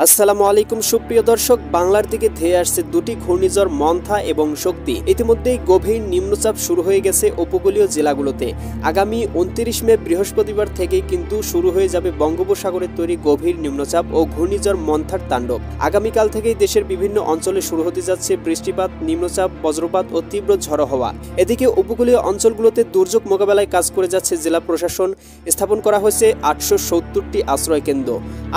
আসসালামু আলাইকুম সুপ্রিয় দর্শক, বাংলার দিকে ধেয়ে আসছে দুটি ঘূর্ণিঝড় মন্থা এবং শক্তি। ইতিমধ্যেই গভীর নিম্নচাপ শুরু হয়ে গেছে উপকূলীয় জেলাগুলোতে। আগামী 29 মে বৃহস্পতিবার থেকেই কিন্তু শুরু হয়ে যাবে বঙ্গোপসাগরের তৈরি গভীর নিম্নচাপ ও ঘূর্ণিঝড় মন্থার তাণ্ডব। আগামীকাল থেকেই দেশের বিভিন্ন অঞ্চলে শুরু হতে যাচ্ছে বৃষ্টিপাত, নিম্নচাপ, বজ্রপাত ও তীব্র ঝড়ো হওয়া। এদিকে উপকূলীয় অঞ্চলগুলোতে দুর্যোগ মোকাবেলায় কাজ করে যাচ্ছে জেলা প্রশাসন। স্থাপন করা হয়েছে 870টি আশ্রয় কেন্দ্র,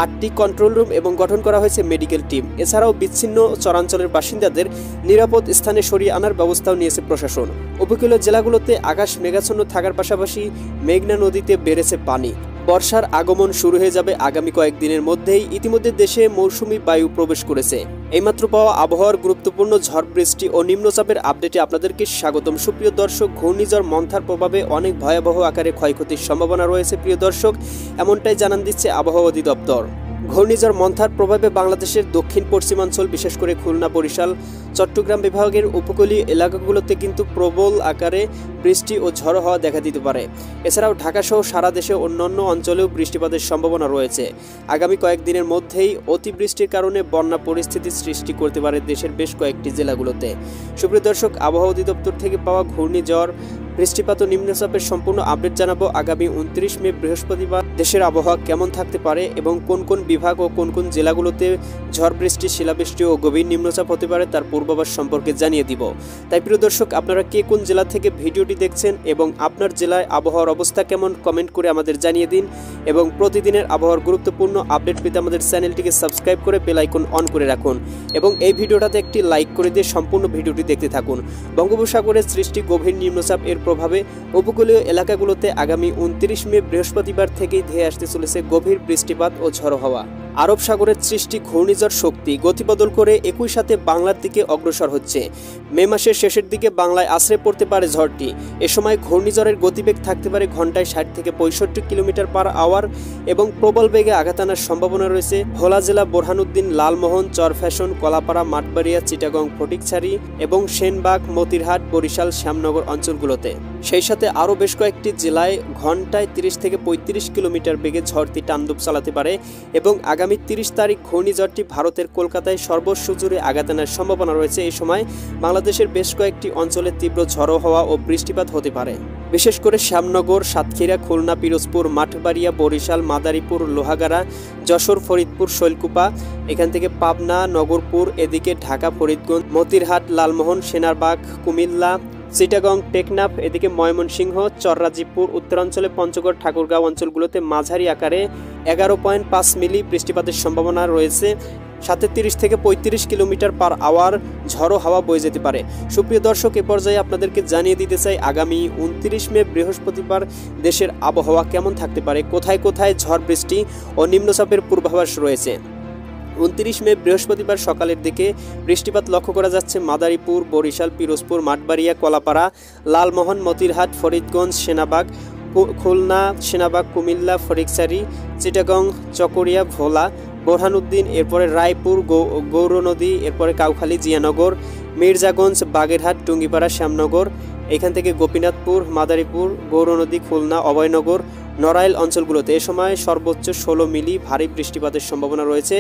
8টি কন্ট্রোল রুম এবং গঠন করা হয়েছে মেডিকেল টিম। এছাড়াও বিচ্ছিন্ন চরাঞ্চলের বাসিন্দাদের নিরাপদ স্থানে সরিয়ে আনার ব্যবস্থাও নিয়েছে প্রশাসন। উপকূলীয় জেলাগুলোতে আকাশ মেঘাচ্ছন্ন থাকার পাশাপাশি মেঘনা নদীতে বেড়েছে পানি। বর্ষার আগমন শুরু হয়ে যাবে আগামী কয়েকদিনের মধ্যেই। ইতিমধ্যে দেশে মৌসুমী বায়ু প্রবেশ করেছে। এইমাত্র পাওয়া আবহাওয়ার গুরুত্বপূর্ণ ঝড় বৃষ্টি ও নিম্নচাপের আপডেটে আপনাদেরকে স্বাগতম। সুপ্রিয় দর্শক, ঘূর্ণিঝড় মন্থার প্রভাবে অনেক ভয়াবহ আকারে ক্ষয়ক্ষতির সম্ভাবনা রয়েছে প্রিয় দর্শক, এমনটাই জানান দিচ্ছে আবহাওয়া অধিদপ্তর। ঘূর্ণিঝড় মন্থার প্রভাবে বাংলাদেশের দক্ষিণ পশ্চিমাঞ্চল, বিশেষ করে খুলনা, বরিশাল, চট্টগ্রাম বিভাগের উপকূলীয় এলাকাগুলোতে কিন্তু প্রবল আকারে বৃষ্টি ও ঝড়ো হওয়া দেখা দিতে পারে। এছাড়াও ঢাকাসহ সারা দেশে অন্যান্য অঞ্চলেও বৃষ্টিপাতের সম্ভাবনা রয়েছে। আগামী কয়েকদিনের মধ্যেই অতিবৃষ্টির কারণে বন্যা পরিস্থিতি সৃষ্টি করতে পারে দেশের বেশ কয়েকটি জেলাগুলোতে। সুপ্রিয় দর্শক, আবহাওয়া অধিদপ্তর থেকে পাওয়া ঘূর্ণিঝড়, বৃষ্টিপাত ও নিম্নচাপের সম্পূর্ণ আপডেট জানাবো। আগামী 29 মে বৃহস্পতিবার দেশের আবহাওয়া কেমন থাকতে পারে এবং কোন কোন বিভাগ ও কোন কোন জেলাগুলোতে ঝড় বৃষ্টি, শিলাবৃষ্টি ও গভীর নিম্নচাপ হতে পারে তার পূর্বাভাস সম্পর্কে জানিয়ে দিব। তাই প্রিয় দর্শক, আপনারা কে কোন জেলা থেকে ভিডিওটি দেখছেন এবং আপনার জেলায় আবহাওয়ার অবস্থা কেমন কমেন্ট করে আমাদের জানিয়ে দিন। এবং প্রতিদিনের আবহাওয়ার গুরুত্বপূর্ণ আপডেট পেতে আমাদের চ্যানেলটিকে সাবস্ক্রাইব করে বেল আইকন অন করে রাখুন এবং এই ভিডিওটাতে একটি লাইক করে দিয়ে সম্পূর্ণ ভিডিওটি দেখতে থাকুন। বঙ্গোপসাগরের সৃষ্টি গভীর নিম্নচাপ এর প্রভাবে উপকূলীয় এলাকাগুলোতে আগামী 29 মে বৃহস্পতিবার থেকেই ধেয়ে আসতে চলেছে গভীর বৃষ্টিপাত ও ঝড়ো হওয়া। আরব সাগরের সৃষ্টি ঘূর্ণিঝড় শক্তি গতিবদল করে একই সাথে বাংলার দিকে অগ্রসর হচ্ছে। মে মাসের শেষের দিকে বাংলায় আছড়ে পড়তে পারে ঝড়টি। এ সময় ঘূর্ণিঝড়ের গতিবেগ থাকতে পারে ঘন্টায় 60 থেকে 65 কিলোমিটার পার আওয়ার এবং প্রবল বেগে আঘাত আনার সম্ভাবনা রয়েছে ভোলা জেলা, বোরহানুদ্দিন, লালমোহন, চরফ্যাশন, কলাপাড়া, মাঠবাড়িয়া, চিটাগং, ফটিকছড়ি এবং সেনবাগ, মতিরহাট, বরিশাল, শ্যামনগর অঞ্চলগুলোতে। সেই সাথে আরও বেশ কয়েকটি জেলায় ঘন্টায় 30 থেকে 35 কিলোমিটার বেগে ঝড়টি তাণ্ডব চালাতে পারে এবং আগামী 30 তারিখ ঘূর্ণিঝড়টি ভারতের কলকাতায় সর্বস্ব জুড়ে আঘাত আনার সম্ভাবনা রয়েছে। এই সময় বাংলাদেশের বেশ কয়েকটি অঞ্চলে তীব্র ঝড়ো হওয়া ও বৃষ্টিপাত হতে পারে। বিশেষ করে শ্যামনগর, সাতক্ষীরা, খুলনা, পিরোজপুর, মাঠবাড়িয়া, বরিশাল, মাদারীপুর, লোহাগাড়া, যশোর, ফরিদপুর, শৈলকুপা, এখান থেকে পাবনা, নগরপুর, এদিকে ঢাকা, ফরিদগঞ্জ, মতিরহাট, লালমোহন, সেনারবাগ, কুমিল্লা, চিটাগং, টেকনাফ, এদিকে ময়মনসিংহ, চররাজীবপুর, উত্তরাঞ্চলে পঞ্চগড়, ঠাকুরগাঁও অঞ্চলগুলোতে মাঝারি আকারে 11.5 মিলি বৃষ্টিপাতের সম্ভাবনা রয়েছে। সাথে 30 থেকে 35 কিলোমিটার পার আওয়ার ঝড়ো হাওয়া বয়ে যেতে পারে। সুপ্রিয় দর্শক, এ পর্যায়ে আপনাদেরকে জানিয়ে দিতে চাই আগামী 29 মে বৃহস্পতিবার দেশের আবহাওয়া কেমন থাকতে পারে, কোথায় কোথায় ঝড় বৃষ্টি ও নিম্নচাপের পূর্বাভাস রয়েছে। 29 মে বৃহস্পতিবার সকালের দিকে বৃষ্টিপাত লক্ষ্য করা যাচ্ছে মাদারীপুর, বরিশাল, পিরোজপুর, মাঠবাড়িয়া, কলাপাড়া, লালমোহন, মতিরহাট, ফরিদগঞ্জ, সেনাবাগ, খুলনা, সেনাবাগ, কুমিল্লা, ফটিকছড়ি, চিটাগং, চকরিয়া, ভোলা, বোরহানুদ্দিন, এরপরে রায়পুর, গৌরনদী, এরপরে কাউখালী, জিয়ানগর, মির্জাগঞ্জ, বাগেরহাট, টুঙ্গিপাড়া, শ্যামনগর, এখান থেকে গোপীনাথপুর, মাদারীপুর, গৌরনদী, খুলনা, অভয়নগর, নড়াইল অঞ্চলগুলোতে এ সময় সর্বোচ্চ 16 মিলি ভারী বৃষ্টিপাতের সম্ভাবনা রয়েছে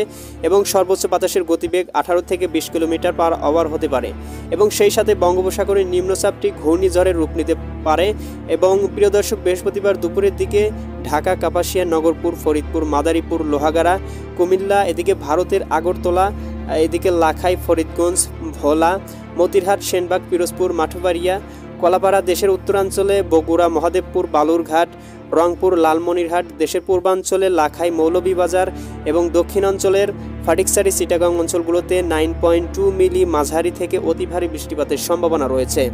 এবং সর্বোচ্চ বাতাসের গতিবেগ 18 থেকে 20 কিলোমিটার পার আওয়ার হতে পারে এবং সেই সাথে বঙ্গোপসাগরের নিম্নচাপটি ঘূর্ণিঝড়ের রূপ নিতে পারে। এবং প্রিয় দর্শক, বৃহস্পতিবার দুপুরের দিকে ঢাকা, কাপাসিয়া, নগরপুর, ফরিদপুর, মাদারীপুর, লোহাগাড়া, কুমিল্লা, এদিকে ভারতের আগরতলা, এদিকে লাখাই, ফরিদগঞ্জ, ভোলা, মতিরহাট, সেনবাগ, পিরোজপুর, মাঠবাড়িয়া, কলাপাড়া, দেশের উত্তরাঞ্চলে বগুড়া, মহাদেবপুর, বালুরঘাট, রংপুর, লালমনিরহাট, দেশের পূর্বাঞ্চলে লাখাই, মৌলভীবাজার এবং দক্ষিণাঞ্চলের ফটিকছড়ি, চিটাগং অঞ্চলগুলোতে 9.2 মিলি মাঝারি থেকে অতি ভারী বৃষ্টিপাতের সম্ভাবনা রয়েছে।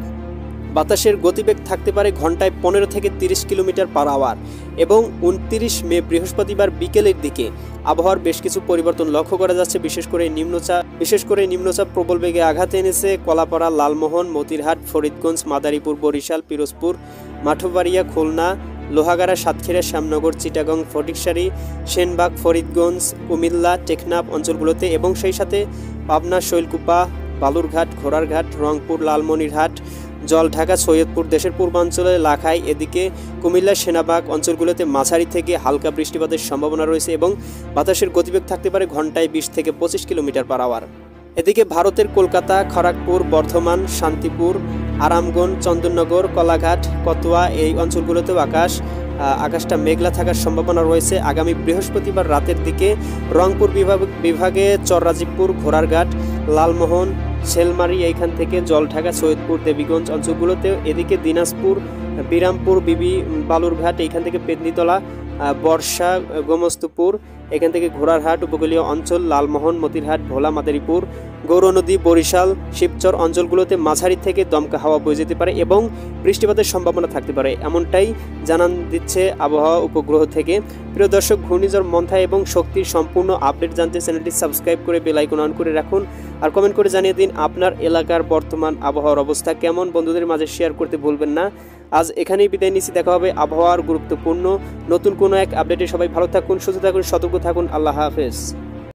বাতাসের গতিবেগ থাকতে পারে ঘন্টায় 15 থেকে 30 কিলোমিটার পার আওয়ার এবং 29 মে বৃহস্পতিবার বিকেলের দিকে আবহাওয়ার বেশ কিছু পরিবর্তন লক্ষ্য করা যাচ্ছে। বিশেষ করে নিম্নচাপ প্রবল বেগে আঘাত এনেছে কলাপাড়া, লালমোহন, মতিরহাট, ফরিদগঞ্জ, মাদারীপুর, বরিশাল, পিরোজপুর, মাঠবাড়িয়া, খুলনা, লোহাগাড়া, সাতক্ষীরা, শ্যামনগর, চিটাগং, ফটিকছড়ি, সেনবাগ, ফরিদগঞ্জ, কুমিল্লা, টেকনাফ অঞ্চলগুলোতে এবং সেই সাথে পাবনা, শৈলকুপা, বালুরঘাট, ঘোড়ারঘাট, রংপুর, লালমনিরহাট, জলঢাকা, সৈয়দপুর, দেশের পূর্বাঞ্চলে লাখাই, এদিকে কুমিল্লা, সেনাবাগ অঞ্চলগুলোতে মাঝারি থেকে হালকা বৃষ্টিপাতের সম্ভাবনা রয়েছে এবং বাতাসের গতিবেগ থাকতে পারে ঘন্টায় 20 থেকে 25 কিলোমিটার/আওয়ার। এদিকে ভারতের কলকাতা, খড়গপুর, বর্ধমান, শান্তিপুর, আরামগঞ্জ, চন্দননগর, কলাঘাট, কতোয়া এই অঞ্চলগুলোতেও আকাশটা মেঘলা থাকার সম্ভাবনা রয়েছে। আগামী বৃহস্পতিবার রাতের দিকে রংপুর বিভাগে চররাজীবপুর, ঘোড়ারঘাট, লালমোহন, শেলমারি এইখান থেকে জলঢাকা, সৈয়দপুর, দেবীগঞ্জ অঞ্চলগুলোতেও, এদিকে দিনাজপুর, বিরামপুর, বিবি বালুরঘাট এইখান থেকে পেতনিতলা, বর্ষা, গোমস্তুপুর, এখান থেকে ঘোড়ারহাট উপকূলীয় অঞ্চল, লালমোহন, মতিরহাট, ভোলা, মাদারীপুর, গৌরনদী, বরিশাল, শিবচর অঞ্চলগুলোতে মাঝারি থেকে দমকা হাওয়া বয়ে যেতে পারে এবং বৃষ্টিপাতের সম্ভাবনা থাকতে পারে, এমনটাই জানান দিচ্ছে আবহাওয়া উপগ্রহ থেকে। প্রিয় দর্শক, ঘূর্ণিঝড় মন্থা এবং শক্তির সম্পূর্ণ আপডেট জানতে চ্যানেলটি সাবস্ক্রাইব করে বেল আইকন অন করে রাখুন আর কমেন্ট করে জানিয়ে দিন আপনার এলাকার বর্তমান আবহাওয়ার অবস্থা কেমন। বন্ধুদের মাঝে শেয়ার করতে ভুলবেন না। আজ এখানেই বিদায় নিচ্ছি, দেখা হবে আবহাওয়ার গুরুত্বপূর্ণ নতুন কোনো এক আপডেটে। সবাই ভালো থাকুন, সুস্থ থাকুন, সতর্ক থাকুন। আল্লাহ হাফেজ।